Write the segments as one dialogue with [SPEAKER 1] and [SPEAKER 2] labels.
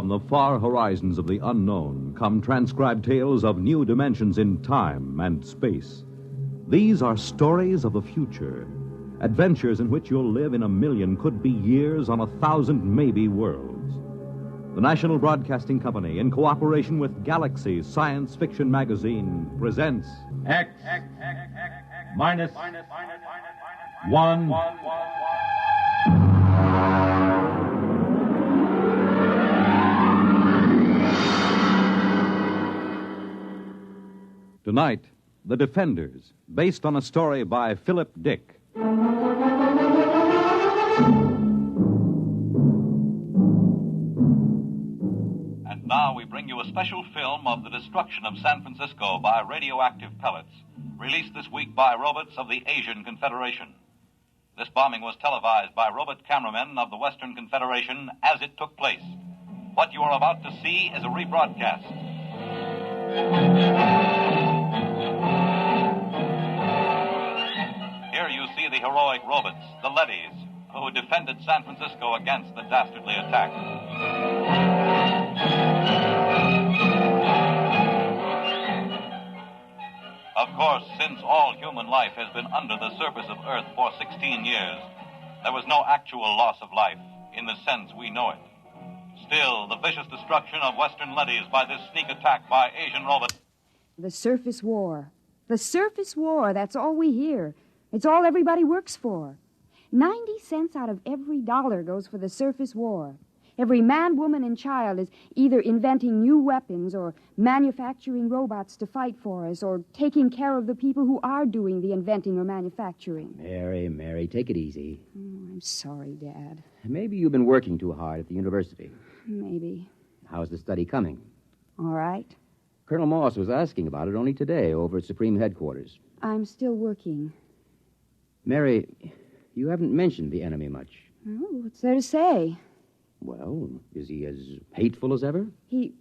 [SPEAKER 1] From the far horizons of the unknown come transcribed tales of new dimensions in time and space. These are stories of the future, adventures in which you'll live in 1,000,000 could-be years on 1,000 maybe worlds. The National Broadcasting Company, in cooperation with Galaxy Science Fiction Magazine, presents
[SPEAKER 2] X minus 1.
[SPEAKER 1] Tonight, The Defenders, based on a story by Philip Dick.
[SPEAKER 3] And now we bring you a special film of the destruction of San Francisco by radioactive pellets, released this week by robots of the Asian Confederation. This bombing was televised by robot cameramen of the Western Confederation as it took place. What you are about to see is a rebroadcast. Here you see the heroic robots, the leadys, who defended San Francisco against the dastardly attack. Of course, since all human life has been under the surface of Earth for 16 years, there was no actual loss of life in the sense we know it. Still, the vicious destruction of Western leadys by this sneak attack by Asian robots.
[SPEAKER 4] The surface war. The surface war, that's all we hear. It's all everybody works for. 90 cents out of every dollar goes for the surface war. Every man, woman, and child is either inventing new weapons or manufacturing robots to fight for us or taking care of the people who are doing the inventing or manufacturing.
[SPEAKER 5] Mary, take it easy.
[SPEAKER 4] Oh, I'm sorry, Dad.
[SPEAKER 5] Maybe you've been working too hard at the university.
[SPEAKER 4] Maybe.
[SPEAKER 5] How's the study coming?
[SPEAKER 4] All right.
[SPEAKER 5] Colonel Moss was asking about it only today over at Supreme Headquarters.
[SPEAKER 4] I'm still working.
[SPEAKER 5] Mary, you haven't mentioned the enemy much.
[SPEAKER 4] Oh, what's there to say?
[SPEAKER 5] Well, is he as hateful as ever?
[SPEAKER 4] He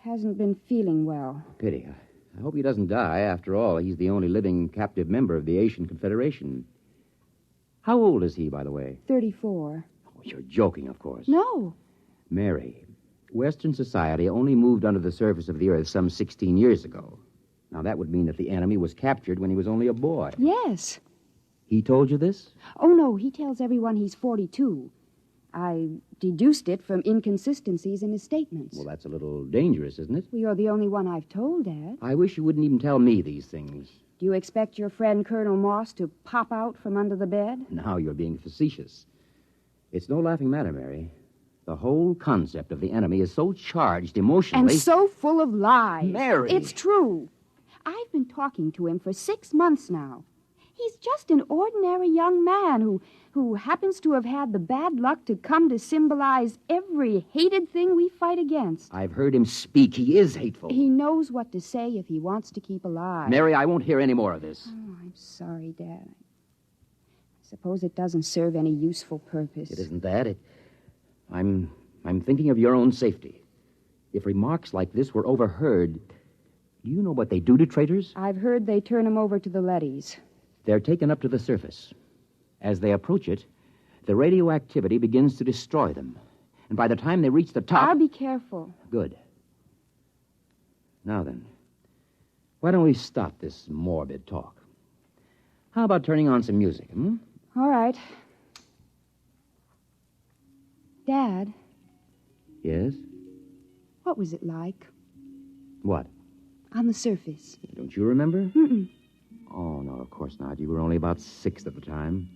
[SPEAKER 4] hasn't been feeling well.
[SPEAKER 5] Pity. I hope he doesn't die. After all, he's the only living captive member of the Asian Confederation. How old is he, by the way?
[SPEAKER 4] 34.
[SPEAKER 5] Oh, you're joking, of course.
[SPEAKER 4] No.
[SPEAKER 5] Mary, Western society only moved under the surface of the Earth some 16 years ago. Now, that would mean that the enemy was captured when he was only a boy.
[SPEAKER 4] Yes.
[SPEAKER 5] He told you this?
[SPEAKER 4] Oh, no, he tells everyone he's 42. I deduced it from inconsistencies in his statements.
[SPEAKER 5] Well, that's a little dangerous, isn't it?
[SPEAKER 4] Well, you're the only one I've told, Dad.
[SPEAKER 5] I wish you wouldn't even tell me these things.
[SPEAKER 4] Do you expect your friend Colonel Moss to pop out from under the bed?
[SPEAKER 5] Now you're being facetious. It's no laughing matter, Mary. The whole concept of the enemy is so charged emotionally.
[SPEAKER 4] And so full of lies.
[SPEAKER 5] Mary!
[SPEAKER 4] It's true. I've been talking to him for 6 months now. He's just an ordinary young man who happens to have had the bad luck to come to symbolize every hated thing we fight against.
[SPEAKER 5] I've heard him speak. He is hateful.
[SPEAKER 4] He knows what to say if he wants to keep alive.
[SPEAKER 5] Mary, I won't hear any more of this.
[SPEAKER 4] Oh, I'm sorry, Dad. I suppose it doesn't serve any useful purpose.
[SPEAKER 5] It isn't that. I'm thinking of your own safety. If remarks like this were overheard, do you know what they do to traitors?
[SPEAKER 4] I've heard they turn them over to the leadys.
[SPEAKER 5] They're taken up to the surface. As they approach it, the radioactivity begins to destroy them. And by the time they reach the top...
[SPEAKER 4] I'll be careful.
[SPEAKER 5] Good. Now then, why don't we stop this morbid talk? How about turning on some music,
[SPEAKER 4] All right. Dad.
[SPEAKER 5] Yes?
[SPEAKER 4] What was it like?
[SPEAKER 5] What?
[SPEAKER 4] On the surface.
[SPEAKER 5] Don't you remember?
[SPEAKER 4] Mm-mm.
[SPEAKER 5] Oh, no, of course not. You were only about 6 at the time.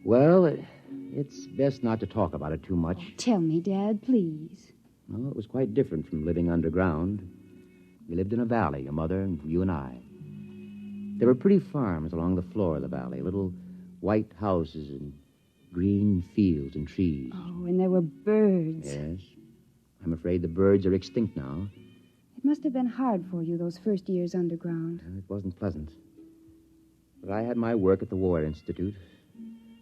[SPEAKER 5] Well, it's best not to talk about it too much.
[SPEAKER 4] Oh, tell me, Dad, please.
[SPEAKER 5] Well, it was quite different from living underground. We lived in a valley, your mother and you and I. There were pretty farms along the floor of the valley, little white houses and green fields and trees.
[SPEAKER 4] Oh, and there were birds.
[SPEAKER 5] Yes. I'm afraid the birds are extinct now.
[SPEAKER 4] It must have been hard for you those first years underground.
[SPEAKER 5] It wasn't pleasant. But I had my work at the War Institute.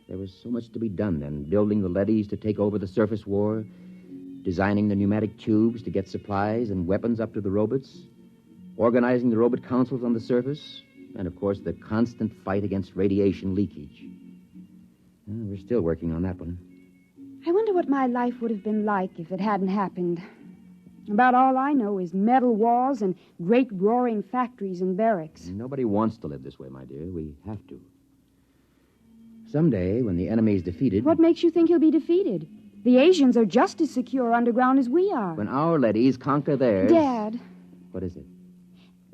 [SPEAKER 5] There was so much to be done then, building the leadys to take over the surface war, designing the pneumatic tubes to get supplies and weapons up to the robots, organizing the robot councils on the surface, and, of course, the constant fight against radiation leakage. We're still working on that one.
[SPEAKER 4] I wonder what my life would have been like if it hadn't happened. About all I know is metal walls and great roaring factories and barracks.
[SPEAKER 5] Nobody wants to live this way, my dear. We have to. Someday, when the enemy is defeated...
[SPEAKER 4] What makes you think he'll be defeated? The Asians are just as secure underground as we are.
[SPEAKER 5] When our leadys conquer theirs...
[SPEAKER 4] Dad.
[SPEAKER 5] What is it?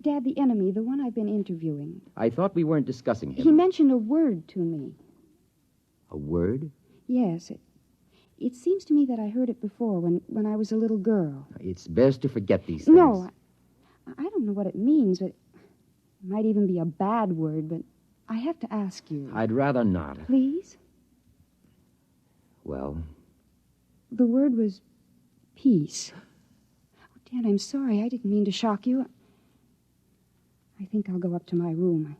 [SPEAKER 4] Dad, the enemy, the one I've been interviewing.
[SPEAKER 5] I thought we weren't discussing him.
[SPEAKER 4] He mentioned a word to me.
[SPEAKER 5] A word?
[SPEAKER 4] Yes, it seems to me that I heard it before when I was a little girl.
[SPEAKER 5] It's best to forget these things.
[SPEAKER 4] No, I don't know what it means, but it might even be a bad word, but I have to ask you.
[SPEAKER 5] I'd rather not.
[SPEAKER 4] Please?
[SPEAKER 5] Well?
[SPEAKER 4] The word was peace. Oh, Dad, I'm sorry. I didn't mean to shock you. I think I'll go up to my room.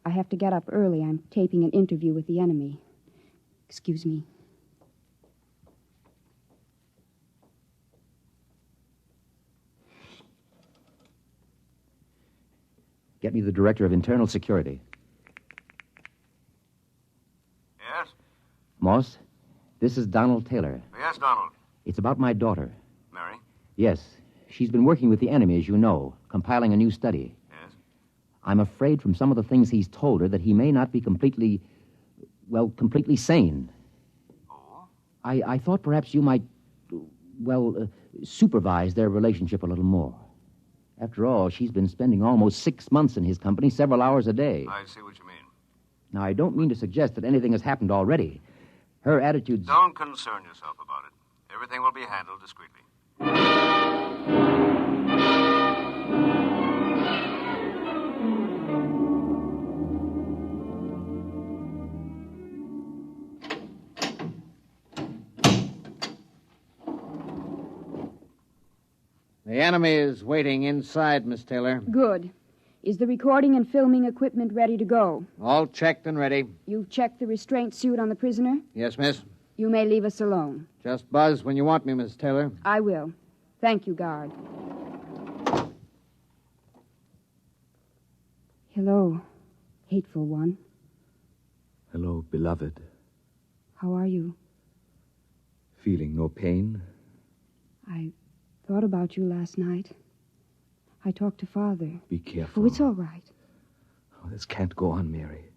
[SPEAKER 4] I have to get up early. I'm taping an interview with the enemy. Excuse me.
[SPEAKER 5] Get me the Director of Internal Security.
[SPEAKER 6] Yes?
[SPEAKER 5] Moss, this is Donald Taylor.
[SPEAKER 6] Yes, Donald.
[SPEAKER 5] It's about my daughter.
[SPEAKER 6] Mary?
[SPEAKER 5] Yes. She's been working with the enemy, as you know, compiling a new study.
[SPEAKER 6] Yes?
[SPEAKER 5] I'm afraid from some of the things he's told her that he may not be completely sane.
[SPEAKER 6] Oh?
[SPEAKER 5] I thought perhaps you might, supervise their relationship a little more. After all, she's been spending almost 6 months in his company, several hours a day.
[SPEAKER 6] I see what you mean.
[SPEAKER 5] Now, I don't mean to suggest that anything has happened already. Her attitude's...
[SPEAKER 6] Don't concern yourself about it. Everything will be handled discreetly.
[SPEAKER 7] The enemy is waiting inside, Miss Taylor.
[SPEAKER 4] Good. Is the recording and filming equipment ready to go?
[SPEAKER 7] All checked and ready.
[SPEAKER 4] You've checked the restraint suit on the prisoner?
[SPEAKER 7] Yes, miss.
[SPEAKER 4] You may leave us alone.
[SPEAKER 7] Just buzz when you want me, Miss Taylor.
[SPEAKER 4] I will. Thank you, guard. Hello, hateful one.
[SPEAKER 8] Hello, beloved.
[SPEAKER 4] How are you?
[SPEAKER 8] Feeling no pain?
[SPEAKER 4] I thought about you last night. I talked to Father.
[SPEAKER 8] Be careful.
[SPEAKER 4] Oh, it's all right.
[SPEAKER 8] Oh, this can't go on, Mary.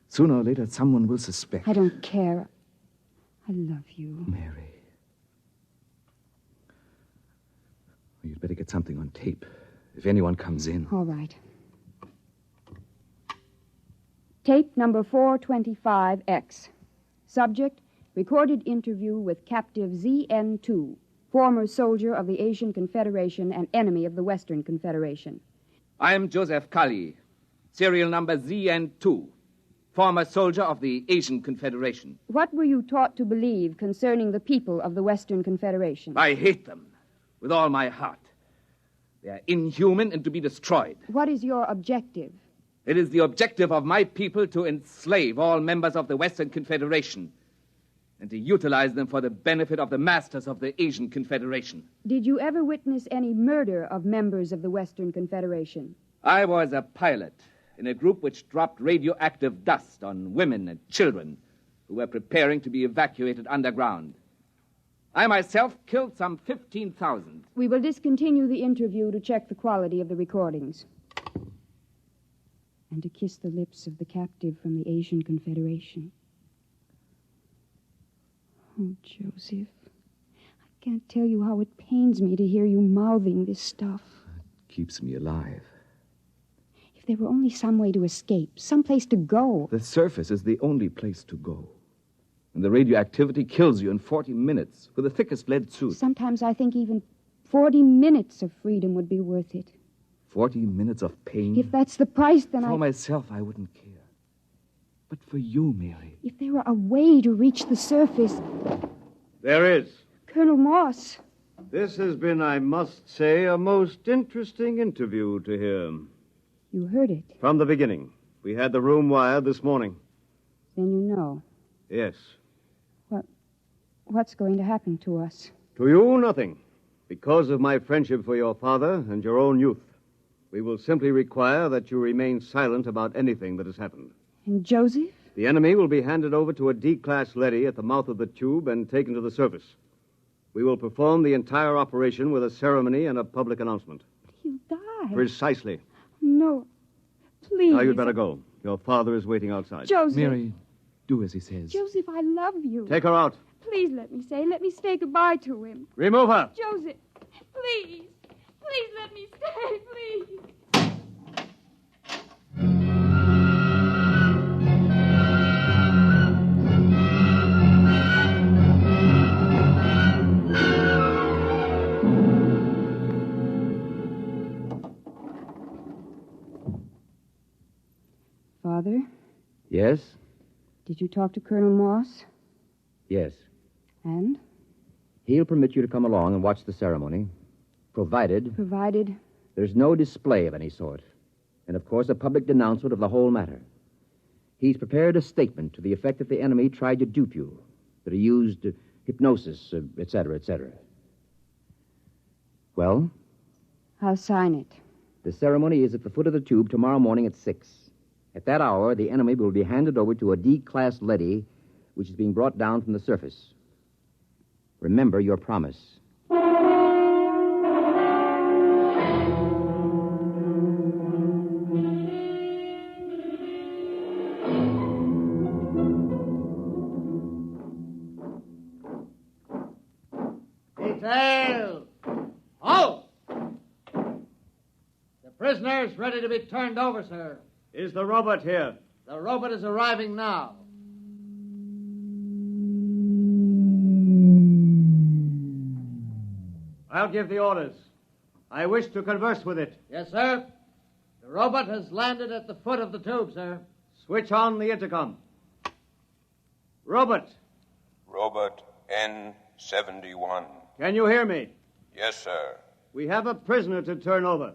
[SPEAKER 8] Sooner or later, someone will suspect.
[SPEAKER 4] I don't care. I love you.
[SPEAKER 8] Mary. Well, you'd better get something on tape. If anyone comes in.
[SPEAKER 4] All right. Tape number 425X. Subject, recorded interview with captive ZN2, former soldier of the Asian Confederation and enemy of the Western Confederation.
[SPEAKER 9] I am Joseph Kali, serial number ZN2, former soldier of the Asian Confederation.
[SPEAKER 4] What were you taught to believe concerning the people of the Western Confederation?
[SPEAKER 9] I hate them with all my heart. They are inhuman and to be destroyed.
[SPEAKER 4] What is your objective?
[SPEAKER 9] It is the objective of my people to enslave all members of the Western Confederation and to utilize them for the benefit of the masters of the Asian Confederation.
[SPEAKER 4] Did you ever witness any murder of members of the Western Confederation?
[SPEAKER 9] I was a pilot in a group which dropped radioactive dust on women and children who were preparing to be evacuated underground. I myself killed some 15,000.
[SPEAKER 4] We will discontinue the interview to check the quality of the recordings. And to kiss the lips of the captive from the Asian Confederation. Oh, Joseph, I can't tell you how it pains me to hear you mouthing this stuff.
[SPEAKER 8] It keeps me alive.
[SPEAKER 4] If there were only some way to escape, some place to go.
[SPEAKER 8] The surface is the only place to go. And the radioactivity kills you in 40 minutes with the thickest lead suit.
[SPEAKER 4] Sometimes I think even 40 minutes of freedom would be worth it.
[SPEAKER 8] 40 minutes of pain?
[SPEAKER 4] If that's the price, then
[SPEAKER 8] For myself, I wouldn't care. But for you, Mary.
[SPEAKER 4] If there were a way to reach the surface...
[SPEAKER 6] There is.
[SPEAKER 4] Colonel Moss.
[SPEAKER 6] This has been, I must say, a most interesting interview to hear.
[SPEAKER 4] You heard it.
[SPEAKER 6] From the beginning. We had the room wired this morning.
[SPEAKER 4] Then you know.
[SPEAKER 6] Yes.
[SPEAKER 4] What's going to happen to us?
[SPEAKER 6] To you, nothing. Because of my friendship for your father and your own youth. We will simply require that you remain silent about anything that has happened.
[SPEAKER 4] And Joseph?
[SPEAKER 6] The enemy will be handed over to a D-class leady at the mouth of the tube and taken to the surface. We will perform the entire operation with a ceremony and a public announcement.
[SPEAKER 4] He'll die.
[SPEAKER 6] Precisely.
[SPEAKER 4] No. Please.
[SPEAKER 6] Now you'd better go. Your father is waiting outside.
[SPEAKER 4] Joseph.
[SPEAKER 8] Mary, do as he says.
[SPEAKER 4] Joseph, I love you.
[SPEAKER 6] Take her out.
[SPEAKER 4] Please let me say goodbye to him.
[SPEAKER 6] Remove her.
[SPEAKER 4] Joseph, please. Please let me stay, please. Father,
[SPEAKER 5] Yes?
[SPEAKER 4] did you talk to Colonel Moss?
[SPEAKER 5] Yes.
[SPEAKER 4] And?
[SPEAKER 5] He'll permit you to come along and watch the ceremony, provided
[SPEAKER 4] Provided.
[SPEAKER 5] there's no display of any sort. And, of course, a public denouncement of the whole matter. He's prepared a statement to the effect that the enemy tried to dupe you, that he used hypnosis, etc., etc. Well,
[SPEAKER 4] I'll sign it.
[SPEAKER 5] the ceremony is at the foot of the tube tomorrow morning at 6. At that hour, the enemy will be handed over to a D-class leady, which is being brought down from the surface. Remember your promise.
[SPEAKER 7] Detail! Halt! The prisoner is ready to be turned over, sir.
[SPEAKER 6] Is the robot here?
[SPEAKER 7] The robot is arriving now.
[SPEAKER 6] I'll give the orders. I wish to converse with it.
[SPEAKER 7] Yes, sir. The robot has landed at the foot of the tube, sir.
[SPEAKER 6] Switch on the intercom. Robot,
[SPEAKER 10] Robot N71.
[SPEAKER 6] can you hear me?
[SPEAKER 10] Yes, sir.
[SPEAKER 6] We have a prisoner to turn over.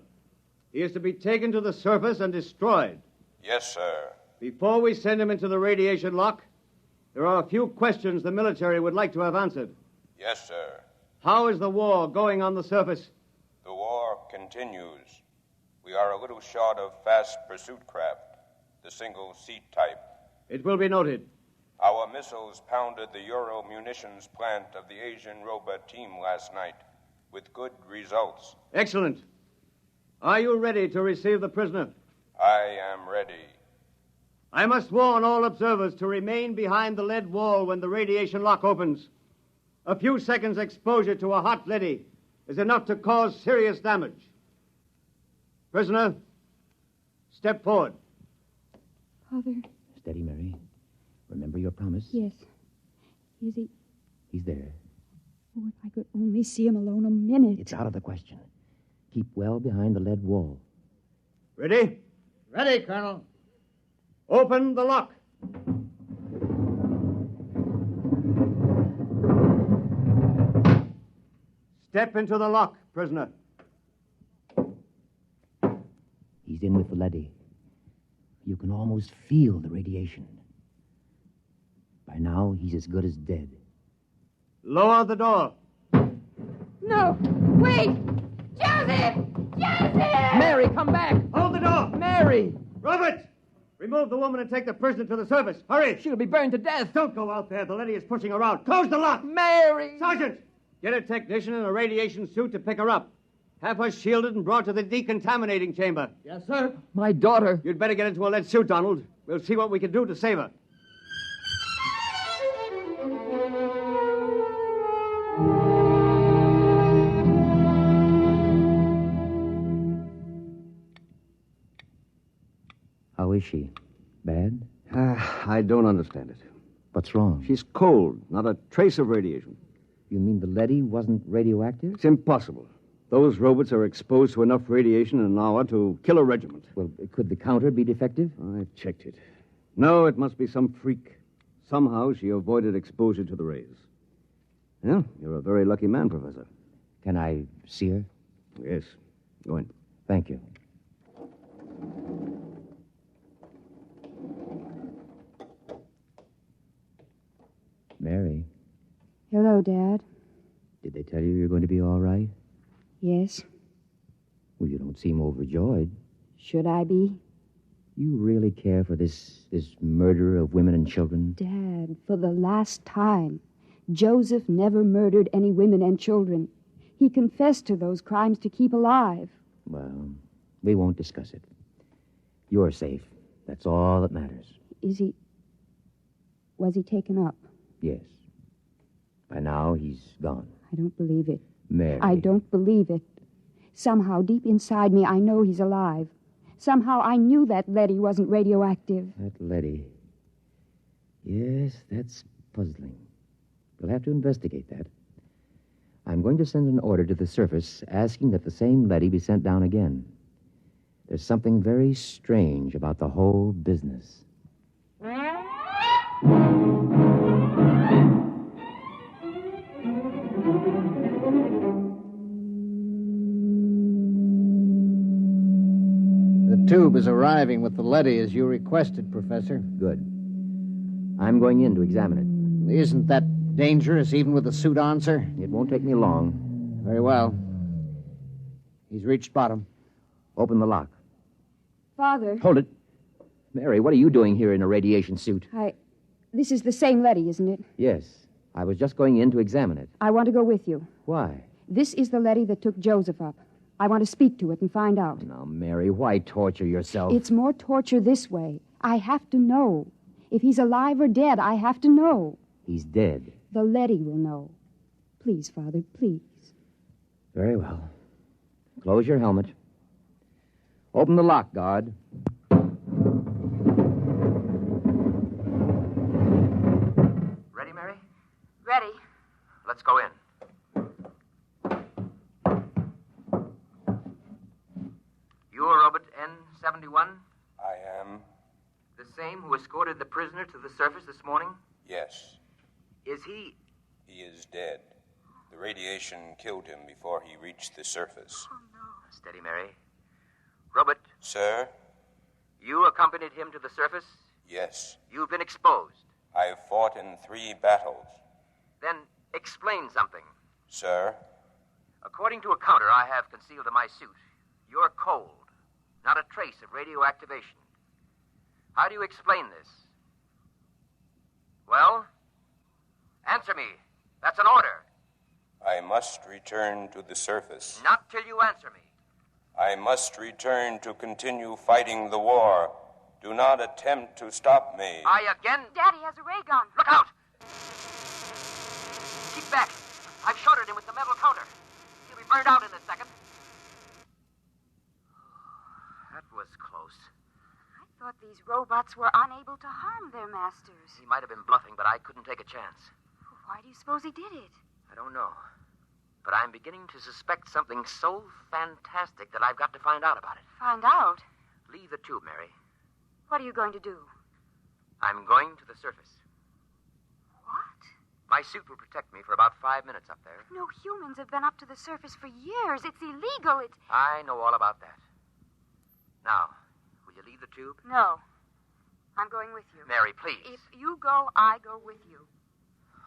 [SPEAKER 6] He is to be taken to the surface and destroyed.
[SPEAKER 10] Yes, sir.
[SPEAKER 6] Before we send him into the radiation lock, there are a few questions the military would like to have answered.
[SPEAKER 10] Yes, sir.
[SPEAKER 6] How is the war going on the surface?
[SPEAKER 10] The war continues. We are a little short of fast pursuit craft, the single-seat type.
[SPEAKER 6] It will be noted.
[SPEAKER 10] Our missiles pounded the Euro munitions plant of the Asian robot team last night with good results.
[SPEAKER 6] Excellent. Are you ready to receive the prisoner?
[SPEAKER 10] I am ready.
[SPEAKER 6] I must warn all observers to remain behind the lead wall when the radiation lock opens. A few seconds' exposure to a hot leady is enough to cause serious damage. Prisoner, step forward.
[SPEAKER 4] Father,
[SPEAKER 5] Steady, Mary. Remember your promise?
[SPEAKER 4] yes. Is he?
[SPEAKER 5] He's there.
[SPEAKER 4] Oh, if I could only see him alone a minute.
[SPEAKER 5] It's out of the question. Keep well behind the lead wall.
[SPEAKER 6] Ready?
[SPEAKER 7] Ready, Colonel.
[SPEAKER 6] Open the lock. Step into the lock, prisoner.
[SPEAKER 5] He's in with the leady. You can almost feel the radiation. By now, he's as good as dead.
[SPEAKER 6] Lower the door.
[SPEAKER 4] No! Wait! Joseph! Joseph!
[SPEAKER 7] Mary, come back!
[SPEAKER 6] Hold the door!
[SPEAKER 7] Mary!
[SPEAKER 6] Robert! Remove the woman and take the prisoner to the surface. Hurry!
[SPEAKER 7] She'll be burned to death.
[SPEAKER 6] Don't go out there. The lady is pushing around. Close the lock!
[SPEAKER 7] Mary!
[SPEAKER 6] Sergeant! Get a technician in a radiation suit to pick her up. Have her shielded and brought to the decontaminating chamber.
[SPEAKER 7] Yes, sir. My daughter.
[SPEAKER 6] You'd better get into a lead suit, Donald. We'll see what we can do to save her.
[SPEAKER 5] How is she? Bad?
[SPEAKER 6] I don't understand it.
[SPEAKER 5] What's wrong?
[SPEAKER 6] She's cold, not a trace of radiation.
[SPEAKER 5] You mean the leady wasn't radioactive?
[SPEAKER 6] It's impossible. Those robots are exposed to enough radiation in an hour to kill a regiment.
[SPEAKER 5] Well, could the counter be defective?
[SPEAKER 6] I've checked it. No, it must be some freak. Somehow she avoided exposure to the rays. Well, you're a very lucky man, Professor.
[SPEAKER 5] Can I see her?
[SPEAKER 6] Yes. Go in.
[SPEAKER 5] Thank you. Mary,
[SPEAKER 4] Hello, Dad.
[SPEAKER 5] did they tell you you're going to be all right?
[SPEAKER 4] Yes.
[SPEAKER 5] Well, you don't seem overjoyed.
[SPEAKER 4] Should I be?
[SPEAKER 5] You really care for this murder of women and children?
[SPEAKER 4] Dad, for the last time, Joseph never murdered any women and children. He confessed to those crimes to keep alive.
[SPEAKER 5] Well, we won't discuss it. You're safe. That's all that matters.
[SPEAKER 4] Was he taken up?
[SPEAKER 5] Yes. By now, he's gone.
[SPEAKER 4] I don't believe it.
[SPEAKER 5] Mary.
[SPEAKER 4] I don't believe it. Somehow, deep inside me, I know he's alive. Somehow, I knew that leady wasn't radioactive.
[SPEAKER 5] That leady. Yes, that's puzzling. We'll have to investigate that. I'm going to send an order to the surface asking that the same leady be sent down again. There's something very strange about the whole business.
[SPEAKER 7] The tube is arriving with the leady as you requested, Professor.
[SPEAKER 5] Good. I'm going in to examine it.
[SPEAKER 7] Isn't that dangerous, even with the suit on, sir?
[SPEAKER 5] It won't take me long.
[SPEAKER 7] Very well. He's reached bottom.
[SPEAKER 5] Open the lock.
[SPEAKER 4] Father.
[SPEAKER 5] Hold it. Mary, what are you doing here in a radiation suit?
[SPEAKER 4] This is the same leady, isn't it?
[SPEAKER 5] Yes. I was just going in to examine it.
[SPEAKER 4] I want to go with you.
[SPEAKER 5] Why?
[SPEAKER 4] This is the leady that took Joseph up. I want to speak to it and find out.
[SPEAKER 5] Now, Mary, why torture yourself?
[SPEAKER 4] It's more torture this way. I have to know. If he's alive or dead, I have to know.
[SPEAKER 5] He's dead.
[SPEAKER 4] The leady will know. Please, Father, please.
[SPEAKER 5] Very well. Close your helmet. Open the lock, guard. Ready, Mary?
[SPEAKER 4] Ready.
[SPEAKER 5] Let's go in. You're Robert N-71?
[SPEAKER 10] I am.
[SPEAKER 5] The same who escorted the prisoner to the surface this morning?
[SPEAKER 10] Yes.
[SPEAKER 5] Is he...
[SPEAKER 10] He is dead. The radiation killed him before he reached the surface.
[SPEAKER 5] Oh, no. Steady, Mary. Robert,
[SPEAKER 10] Sir?
[SPEAKER 5] you accompanied him to the surface?
[SPEAKER 10] Yes.
[SPEAKER 5] You've been exposed.
[SPEAKER 10] I've fought in 3 battles.
[SPEAKER 5] Then explain something.
[SPEAKER 10] Sir?
[SPEAKER 5] According to a counter I have concealed in my suit, you're cold. Not a trace of radioactivation. How do you explain this? Well? Answer me. That's an order.
[SPEAKER 10] I must return to the surface.
[SPEAKER 5] Not till you answer me.
[SPEAKER 10] I must return to continue fighting the war. Do not attempt to stop me.
[SPEAKER 5] I again...
[SPEAKER 4] Daddy has a ray gun.
[SPEAKER 5] Look out! Keep back. I've shorted him with the metal counter. He'll be burned out in a second. That was close.
[SPEAKER 4] I thought these robots were unable to harm their masters.
[SPEAKER 5] He might have been bluffing, but I couldn't take a chance.
[SPEAKER 4] Why do you suppose he did it?
[SPEAKER 5] I don't know. But I'm beginning to suspect something so fantastic that I've got to find out about it.
[SPEAKER 4] Find out?
[SPEAKER 5] Leave the tube, Mary.
[SPEAKER 4] What are you going to do?
[SPEAKER 5] I'm going to the surface.
[SPEAKER 4] What?
[SPEAKER 5] My suit will protect me for about 5 minutes up there.
[SPEAKER 4] No humans have been up to the surface for years. It's illegal.
[SPEAKER 5] I know all about that. Now, will you leave the tube?
[SPEAKER 4] No. I'm going with you.
[SPEAKER 5] Mary, please.
[SPEAKER 4] If you go, I go with you.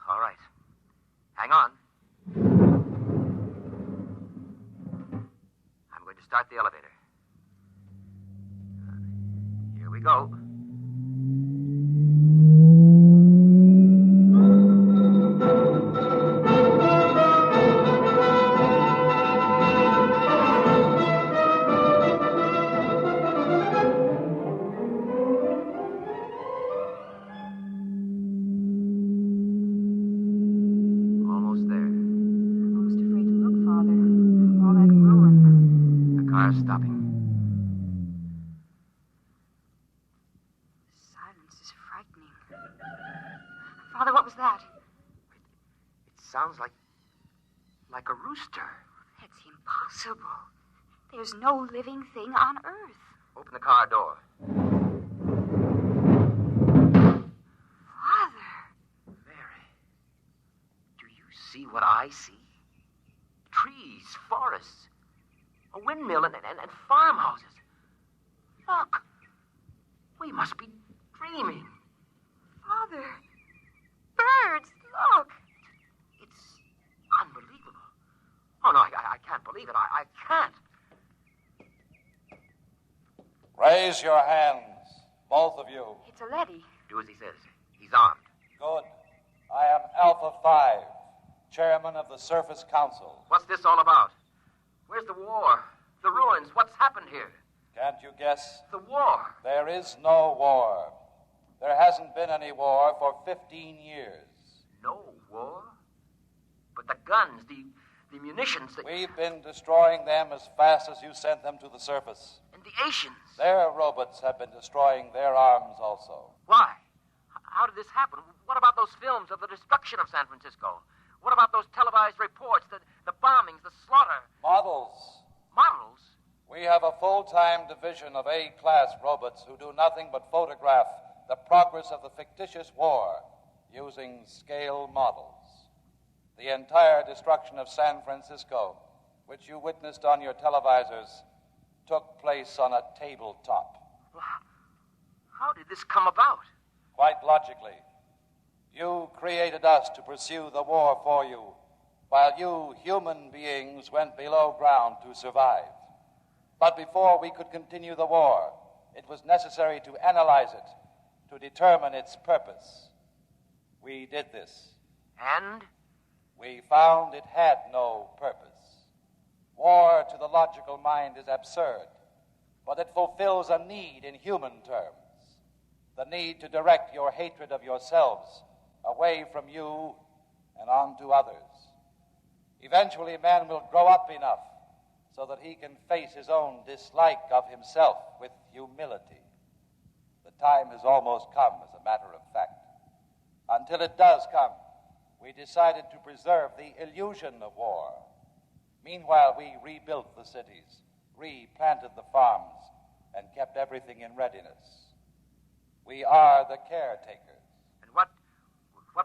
[SPEAKER 5] All right. Hang on. I'm going to start the elevator. Here we go. Almost there.
[SPEAKER 4] I'm almost afraid to look, Father. All that ruin.
[SPEAKER 5] The car's stopping.
[SPEAKER 4] Silence is frightening. Father, what was that?
[SPEAKER 5] It sounds like a rooster.
[SPEAKER 4] That's impossible. There's no living thing on Earth.
[SPEAKER 5] Open the car door.
[SPEAKER 4] Father!
[SPEAKER 5] Mary, do you see what I see? Trees, forests, a windmill, and farmhouses. Look, we must be dreaming.
[SPEAKER 4] Father! Birds! Look!
[SPEAKER 5] It's unbelievable. Oh, no, I can't believe it. I can't.
[SPEAKER 2] Raise your hands.
[SPEAKER 11] Both of you.
[SPEAKER 4] It's a leady.
[SPEAKER 5] Do as he says. He's armed.
[SPEAKER 11] Good. I am Alpha 5, chairman of the Surface Council.
[SPEAKER 5] What's this all about? Where's the war? The ruins? What's happened here?
[SPEAKER 11] Can't you guess?
[SPEAKER 5] The war.
[SPEAKER 11] There is no war. There hasn't been any war for 15 years.
[SPEAKER 5] No war? But the guns, the munitions...
[SPEAKER 11] We've been destroying them as fast as you sent them to the surface.
[SPEAKER 5] And the Asians?
[SPEAKER 11] Their robots have been destroying their arms also.
[SPEAKER 5] Why? How did this happen? What about those films of the destruction of San Francisco? What about those televised reports, the bombings, the slaughter?
[SPEAKER 11] Models.
[SPEAKER 5] Models?
[SPEAKER 11] We have a full-time division of A-class robots who do nothing but photograph the progress of the fictitious war using scale models. The entire destruction of San Francisco, which you witnessed on your televisors, took place on a tabletop.
[SPEAKER 5] Well, how did this come about?
[SPEAKER 11] Quite logically. You created us to pursue the war for you, while you human beings went below ground to survive. But before we could continue the war, it was necessary to analyze it, to determine its purpose. We did this.
[SPEAKER 5] And?
[SPEAKER 11] We found it had no purpose. War, to the logical mind, is absurd, but it fulfills a need in human terms. The need to direct your hatred of yourselves away from you and onto others. Eventually, man will grow up enough so that he can face his own dislike of himself with humility. The time has almost come, as a matter of fact. Until it does come, we decided to preserve the illusion of war. Meanwhile, we rebuilt the cities, replanted the farms, and kept everything in readiness. We are the caretakers.
[SPEAKER 5] And what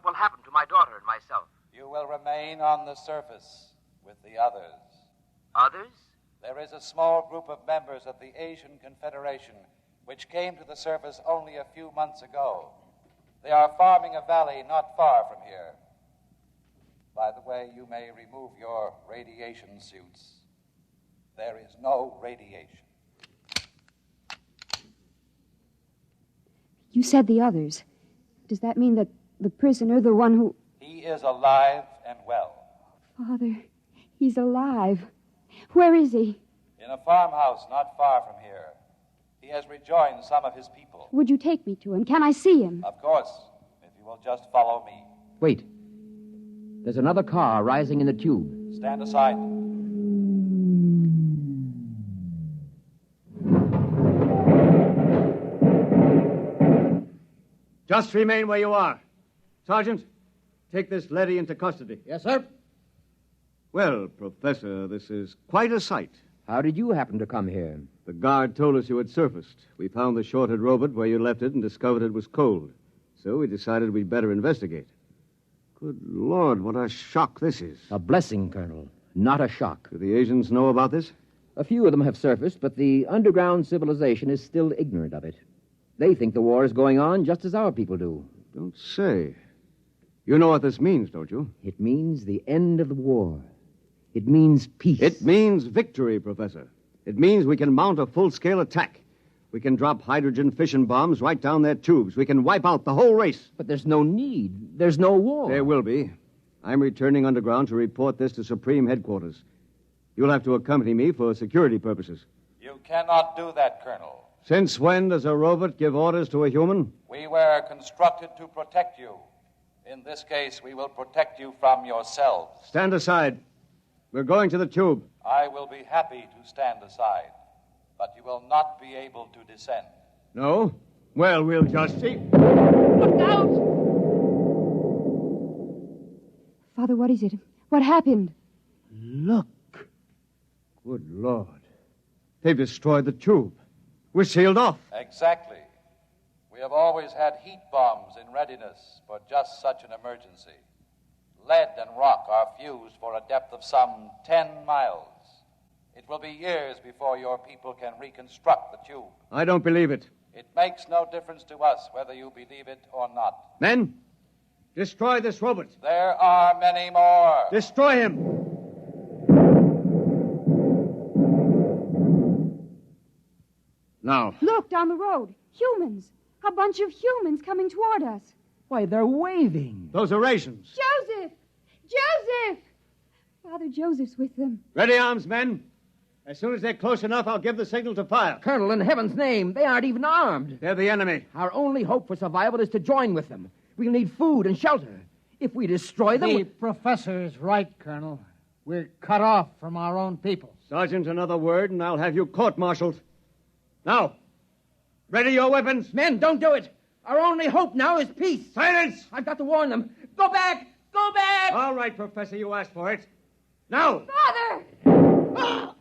[SPEAKER 5] will happen to my daughter and myself?
[SPEAKER 11] You will remain on the surface with the others.
[SPEAKER 5] Others?
[SPEAKER 11] There is a small group of members of the Asian Confederation which came to the surface only a few months ago. They are farming a valley not far from here. By the way, you may remove your radiation suits. There is no radiation.
[SPEAKER 4] You said the others. Does that mean that the prisoner, the one who...
[SPEAKER 11] He is alive and well.
[SPEAKER 4] Father, he's alive. Where is he?
[SPEAKER 11] In a farmhouse not far from here. He has rejoined some of his people.
[SPEAKER 4] Would you take me to him? Can I see him?
[SPEAKER 11] Of course, if you will just follow me.
[SPEAKER 5] Wait. There's another car rising in the tube.
[SPEAKER 11] Stand aside.
[SPEAKER 6] Just remain where you are. Sergeant, take this leady into custody.
[SPEAKER 7] Yes, sir.
[SPEAKER 6] Well, Professor, this is quite a sight.
[SPEAKER 5] How did you happen to come here?
[SPEAKER 6] The guard told us you had surfaced. We found the shorted robot where you left it and discovered it was cold. So we decided we'd better investigate. Good Lord, what a shock this is.
[SPEAKER 5] A blessing, Colonel, not a shock.
[SPEAKER 6] Do the Asians know about this?
[SPEAKER 5] A few of them have surfaced, but the underground civilization is still ignorant of it. They think the war is going on just as our people do.
[SPEAKER 6] Don't say. You know what this means, don't you?
[SPEAKER 5] It means the end of the war. It means peace.
[SPEAKER 6] It means victory, Professor. It means we can mount a full-scale attack. We can drop hydrogen fission bombs right down their tubes. We can wipe out the whole race.
[SPEAKER 5] But there's no need. There's no war.
[SPEAKER 6] There will be. I'm returning underground to report this to Supreme Headquarters. You'll have to accompany me for security purposes.
[SPEAKER 11] You cannot do that, Colonel.
[SPEAKER 6] Since when does a robot give orders to a human?
[SPEAKER 11] We were constructed to protect you. In this case, we will protect you from yourselves.
[SPEAKER 6] Stand aside. We're going to the tube.
[SPEAKER 11] I will be happy to stand aside, but you will not be able to descend.
[SPEAKER 6] No? Well, we'll just see.
[SPEAKER 5] Look out!
[SPEAKER 4] Father, what is it? What happened?
[SPEAKER 6] Look. Good Lord. They've destroyed the tube. We're sealed off.
[SPEAKER 11] Exactly. We have always had heat bombs in readiness for just such an emergency. Lead and rock are fused for a depth of some 10 miles. It will be years before your people can reconstruct the tube.
[SPEAKER 6] I don't believe it.
[SPEAKER 11] It makes no difference to us whether you believe it or not.
[SPEAKER 6] Men, destroy this robot.
[SPEAKER 11] There are many more.
[SPEAKER 6] Destroy him. Now.
[SPEAKER 4] Look, down the road. Humans. A bunch of humans coming toward us.
[SPEAKER 12] Why, they're waving.
[SPEAKER 6] Those are rations.
[SPEAKER 4] Joseph! Joseph! Father Joseph's with them.
[SPEAKER 6] Ready arms, men. As soon as they're close enough, I'll give the signal to fire.
[SPEAKER 5] Colonel, in heaven's name, they aren't even armed.
[SPEAKER 6] They're the enemy.
[SPEAKER 5] Our only hope for survival is to join with them. We'll need food and shelter. If we destroy them...
[SPEAKER 7] The professor is right, Colonel. We're cut off from our own people.
[SPEAKER 6] Sergeant, another word, and I'll have you court-martialed. Now, ready your weapons.
[SPEAKER 5] Men, don't do it. Our only hope now is peace.
[SPEAKER 6] Silence!
[SPEAKER 5] I've got to warn them. Go back! Go back!
[SPEAKER 6] All right, Professor, you asked for it. Now!
[SPEAKER 4] Father!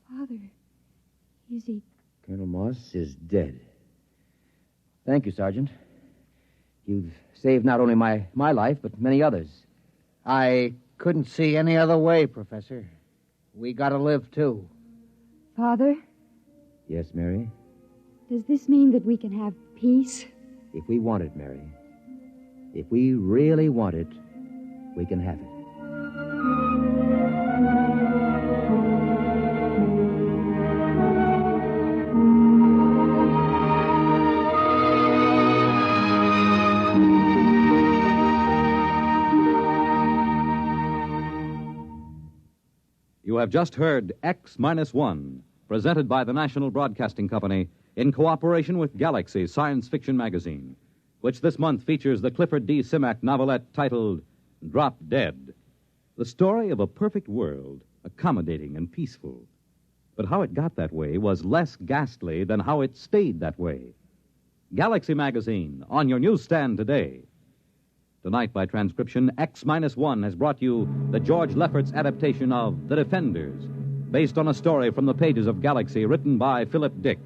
[SPEAKER 4] Father, is he...
[SPEAKER 5] Colonel Moss is dead. Thank you, Sergeant. You've saved not only my life, but many others.
[SPEAKER 7] I couldn't see any other way, Professor. We gotta live, too.
[SPEAKER 4] Father,
[SPEAKER 5] Yes, Mary?
[SPEAKER 4] does this mean that we can have peace?
[SPEAKER 5] If we want it, Mary. If we really want it, we can have it.
[SPEAKER 1] You have just heard X-1, presented by the National Broadcasting Company in cooperation with Galaxy Science Fiction Magazine, which this month features the Clifford D. Simak novelette titled Drop Dead. The story of a perfect world, accommodating and peaceful. But how it got that way was less ghastly than how it stayed that way. Galaxy Magazine, on your newsstand today. Tonight, by transcription, X-1 has brought you the George Lefferts adaptation of The Defenders, based on a story from the pages of Galaxy written by Philip Dick.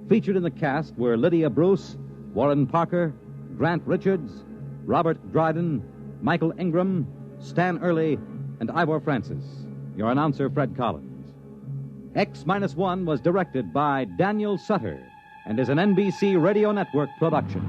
[SPEAKER 1] Featured in the cast were Lydia Bruce, Warren Parker, Grant Richards, Robert Dryden, Michael Ingram, Stan Early, and Ivor Francis. Your announcer, Fred Collins. X-1 was directed by Daniel Sutter and is an NBC Radio Network production.